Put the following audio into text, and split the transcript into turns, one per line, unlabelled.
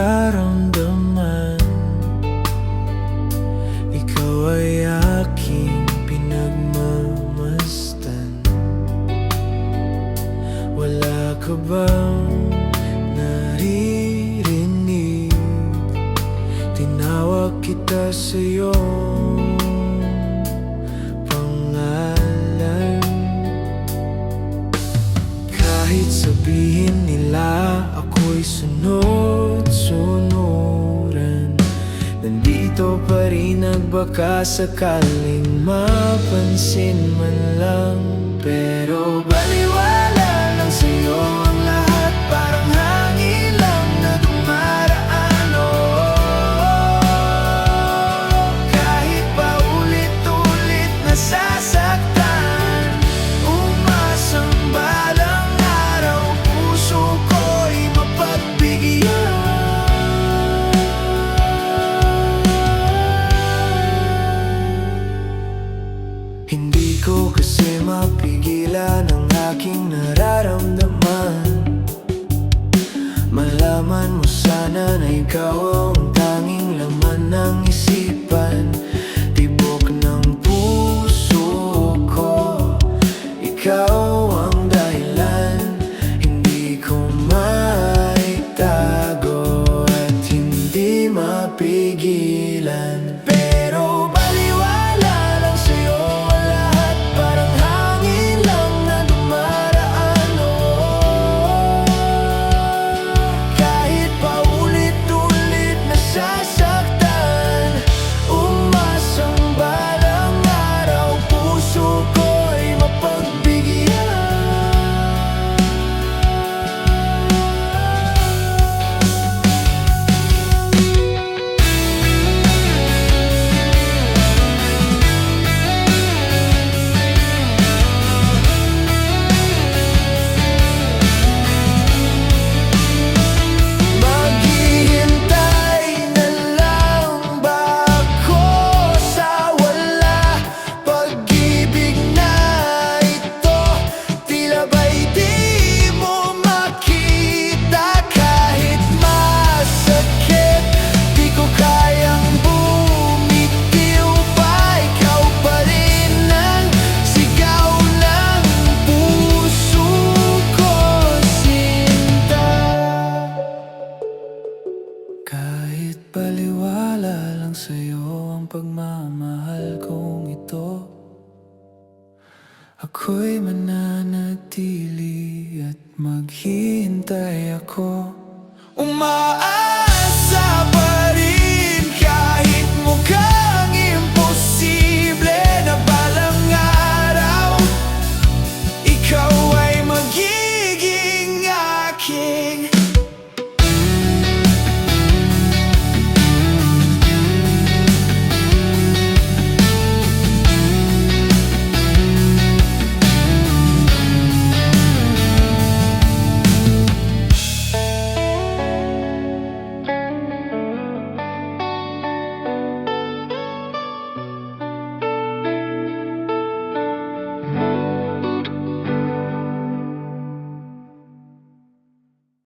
nararamdaman. Ikaw ay aking pinagmamasdan. Wala ka bang naririnig? Tinawag kita sa iyong pangalan. Kahit sabihin nila ako'y sunod-sunuran, nandito pa rin nagbaka sakaling mapansin man lang. Pero baliwala lang sa'yo ang lahat, parang hangin lang na dumaraan. Kahit paulit-ulit nasasaktan, umasamba lang araw, puso ko'y mapagbigyan. Hindi ko kasi mapigilan ang aking nararamdaman. Malaman mo sana na ikaw ang tanging laman ng isipan, tibok ng puso ko. Ikaw ang dahilan, hindi ko maitago at hindi mapigilan. Pero baliwala lang sa'yo ang lahat, parang hangin lang na dumaraan. Kahit paulit-ulit nasasaktan, umasamba lang araw, puso ko'y mapagbigyan. Maghihintay na lang ba ako sa wala? Pag-ibig na ito, tila ba'y di mo makita? Kahit masakit, di ko kayang bumitiw pa. Ikaw pa rin ang sigaw ng puso ko, sinta. Kahit baliwala lang sa'yo ang pagmamahal kong ito, ako'y